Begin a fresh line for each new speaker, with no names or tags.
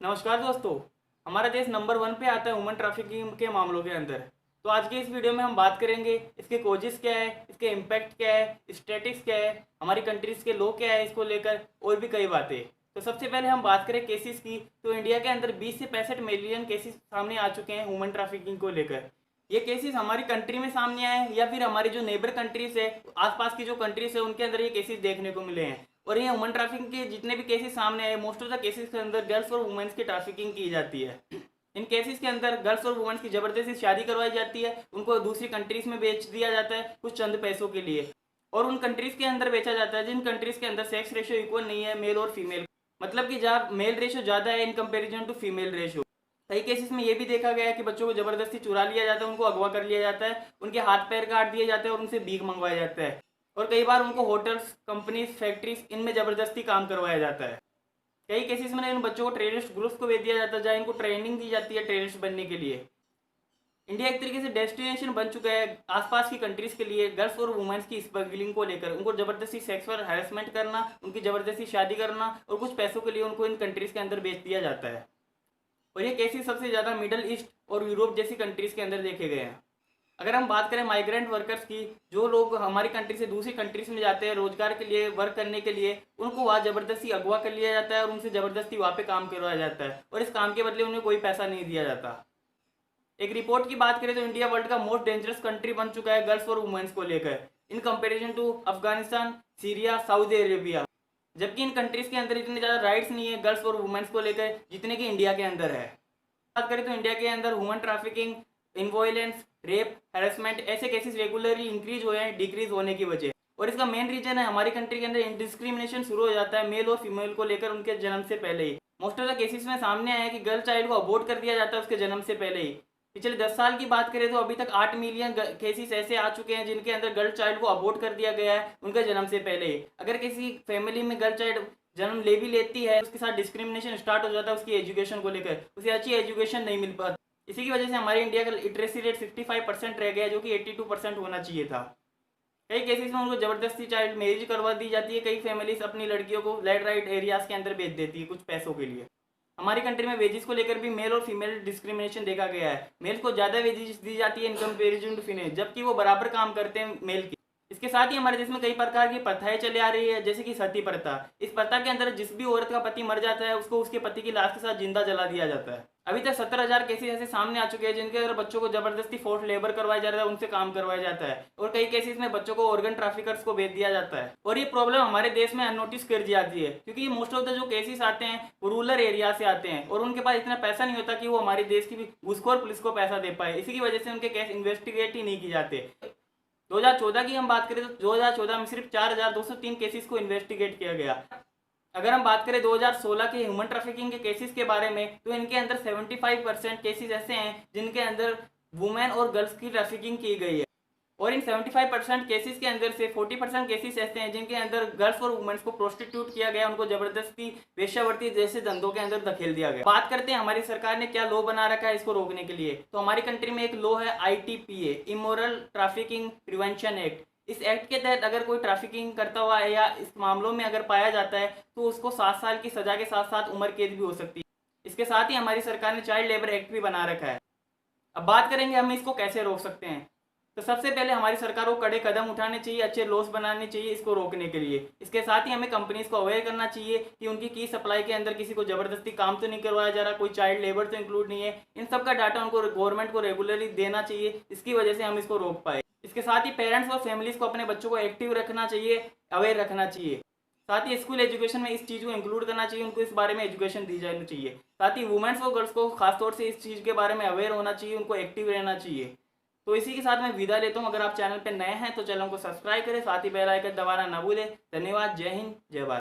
नमस्कार दोस्तों। हमारा देश नंबर 1 पे आता है वुमन ट्रैफिकिंग के मामलों के अंदर। तो आज की इस वीडियो में हम बात करेंगे इसके कोजेस क्या है, इसके इम्पैक्ट क्या है, स्टैटिक्स क्या है, हमारी कंट्रीज के लॉ क्या है इसको लेकर, और भी कई बातें। तो सबसे पहले हम बात करें केसेस की, तो इंडिया के अंदर 20 से 65 मिलियन केसेस सामने आ चुके हैं वुमन ट्रैफिकिंग को लेकर। ये केसेस हमारी कंट्री में सामने आए या फिर हमारी जो नेबर कंट्रीज है, आसपास की जो कंट्रीज है, उनके अंदर ये केसेस देखने को मिले हैं। और ये वुमन ट्रैफिकिंग के जितने भी केसेस सामने आए, मोस्ट ऑफ द केसेस के अंदर गर्ल्स और वुमेन्स की ट्रैफिकिंग की जाती है। इन केसेस के अंदर गर्ल्स और वुमेन्स की जबरदस्ती शादी करवाई जाती है, उनको दूसरी कंट्रीज में बेच दिया जाता है कुछ चंद पैसों के लिए, और उन कंट्रीज के अंदर बेचा जाता है जिन कंट्रीज के अंदर सेक्स रेशियो इक्वल नहीं है मेल और फीमेल। मतलब कि जहाँ मेल रेशियो ज़्यादा है in comparison to female ratio. कई केसेस में ये भी देखा गया है कि बच्चों को जबरदस्ती चुरा लिया जाता है, उनको अगवा कर लिया जाता है, उनके हाथ पैर काट दिए जाते हैं और उनसे भीख मंगवाया जाता है। और कई बार उनको होटल्स, कंपनीज, फैक्ट्रीज इनमें ज़बरदस्ती काम करवाया जाता है। कई केसेस में इन बच्चों को टेररिस्ट ग्रुप्स को भेज दिया जाता है जहाँ इनको ट्रेनिंग दी जाती है टेररिस्ट बनने के लिए। इंडिया एक तरीके से डेस्टिनेशन बन चुका है आसपास की कंट्रीज के लिए गर्ल्स और वुमेन्स की स्मगलिंग को लेकर, उनको जबरदस्ती सेक्सुअल हैरेसमेंट करना, उनकी जबरदस्ती शादी करना और कुछ पैसों के लिए उनको इन कंट्रीज के अंदर बेच दिया जाता है। और ये केसेस सबसे ज़्यादा मिडल ईस्ट और यूरोप जैसी कंट्रीज के अंदर देखे गए हैं। अगर हम बात करें माइग्रेंट वर्कर्स की, जो लोग हमारी कंट्री से दूसरी कंट्रीज में जाते हैं रोजगार के लिए, वर्क करने के लिए, उनको वहाँ ज़बरदस्ती अगवा कर लिया जाता है और उनसे ज़बरदस्ती वहाँ पे काम करवाया जाता है और इस काम के बदले उन्हें कोई पैसा नहीं दिया जाता। एक रिपोर्ट की बात करें तो इंडिया वर्ल्ड का मोस्ट डेंजरस कंट्री बन चुका है गर्ल्स और वुमेन्स को लेकर, in comparison to Afghanistan, Syria, Saudi Arabia. जबकि इन कंट्रीज के अंदर इतने ज़्यादा राइट्स नहीं है गर्ल्स और वुमेन्स को लेकर जितने कि इंडिया के अंदर है। बात करें तो इंडिया के अंदर वुमन ट्रैफिकिंग, इन्वॉयलेंस, रेप, हैरेसमेंट ऐसे केसेस रेगुलरली इंक्रीज हुए हैं डिक्रीज होने की वजह। और इसका मेन रीजन है हमारी कंट्री के अंदर इंडिस्क्रिमिनेशन शुरू हो जाता है मेल और फीमेल को लेकर उनके जन्म से पहले ही। मोस्ट ऑफ द केसेस में सामने आया है कि गर्ल चाइल्ड को अबॉर्ट कर दिया जाता है उसके जन्म से पहले ही। पिछले 10 साल की बात करें तो अभी तक 8 मिलियन केसेस ऐसे आ चुके हैं जिनके अंदर गर्ल चाइल्ड को अबॉर्ट कर दिया गया है उनके जन्म से पहले ही। अगर किसी फैमिली में गर्ल चाइल्ड जन्म ले भी लेती है उसके साथ डिस्क्रिमिनेशन स्टार्ट हो जाता है उसकी एजुकेशन को लेकर, उसे अच्छी एजुकेशन नहीं मिल पाती। इसी की वजह से हमारे इंडिया का लिटरेसी रेट 65% रह गया जो कि 82% होना चाहिए था। कई केसेस में उनको जबरदस्ती चाइल्ड मैरिज करवा दी जाती है, कई फैमिलीज अपनी लड़कियों को लेड राइट एरियाज के अंदर भेज देती है कुछ पैसों के लिए। हमारी कंट्री में वेजेस को लेकर भी मेल और फीमेल डिस्क्रिमिनेशन देखा गया है। मेल को ज़्यादा वेजेस दी जाती है इन कंपेरिजन टू फीमेल, जबकि वो बराबर काम करते हैं मेल की। इसके साथ ही हमारे देश में कई प्रकार की प्रथाएं चली आ रही है जैसे कि सती प्रथा। इस प्रथा के अंदर जिस भी औरत का पति मर जाता है उसको उसके पति की लाश के साथ जिंदा जला दिया जाता है। अभी तक 17,000 केसेस ऐसे सामने आ चुके हैं जिनके अंदर बच्चों को जबरदस्ती फोर्स लेबर करवाया जा रहा है, उनसे काम करवाया जाता है, और कई केसेस में बच्चों को ऑर्गन ट्रैफिकर्स को भेज दिया जाता है। और ये प्रॉब्लम हमारे देश में अननोटिस कर जाती है क्योंकि मोस्ट ऑफ द जो केसेस आते हैं वो रूरल एरिया से आते हैं और उनके पास इतना पैसा नहीं होता कि वो हमारे देश की घूसखोर पुलिस को पैसा दे पाए। इसी की वजह से उनके केस इन्वेस्टिगेट ही नहीं की जाते। 2014 की हम बात करें तो 2014 में सिर्फ 4,203 केसेस को इन्वेस्टिगेट किया गया। अगर हम बात करें 2016 के ह्यूमन ट्रैफिकिंग के केसेस के बारे में तो इनके अंदर 75% केसेस ऐसे हैं जिनके अंदर वुमेन और गर्ल्स की ट्रैफिकिंग की गई है, और इन 75% केसेस के अंदर से 40% केसेस ऐसे हैं जिनके अंदर गर्ल्स और वुमेन्स को प्रोस्टिट्यूट किया गया, उनको जबरदस्ती वेश्यावृत्ति जैसे धंधों के अंदर धकेल दिया गया। बात करते हैं हमारी सरकार ने क्या लॉ बना रखा है इसको रोकने के लिए, तो हमारी कंट्री में एक लॉ है ITPA, immoral trafficking prevention act. इस एक्ट के तहत अगर कोई ट्रैफिकिंग करता हुआ है या इस मामलों में अगर पाया जाता है तो उसको 7 साल की सजा के साथ साथ उम्र कैद भी हो सकती है। इसके साथ ही हमारी सरकार ने चाइल्ड लेबर एक्ट भी बना रखा है। अब बात करेंगे हम इसको कैसे रोक सकते हैं। तो सबसे पहले हमारी सरकार को कड़े कदम उठाने चाहिए, अच्छे लॉस बनाने चाहिए इसको रोकने के लिए। इसके साथ ही हमें कंपनीज को अवेयर करना चाहिए कि उनकी की सप्लाई के अंदर किसी को जबरदस्ती काम तो नहीं करवाया जा रहा, कोई चाइल्ड लेबर तो इंक्लूड नहीं है। इन सब का डाटा उनको गवर्नमेंट को रेगुलरली देना चाहिए, इसकी वजह से हम इसको रोक पाए। इसके साथ ही पेरेंट्स और फैमिलीज को अपने बच्चों को एक्टिव रखना चाहिए, अवेयर रखना चाहिए। साथ ही स्कूल एजुकेशन में इस चीज़ को इंक्लूड करना चाहिए, उनको इस बारे में एजुकेशन दी जानी चाहिए। साथ ही वुमेन्स और गर्ल्स को खासतौर से इस चीज़ के बारे में अवेयर होना चाहिए, उनको एक्टिव रहना चाहिए। तो इसी के साथ मैं विदा लेता हूँ। अगर आप चैनल पर नए हैं तो चैनल को सब्सक्राइब करें, साथ ही बेल आइकन दबाना ना भूलें। धन्यवाद। जय हिंद, जय भारत।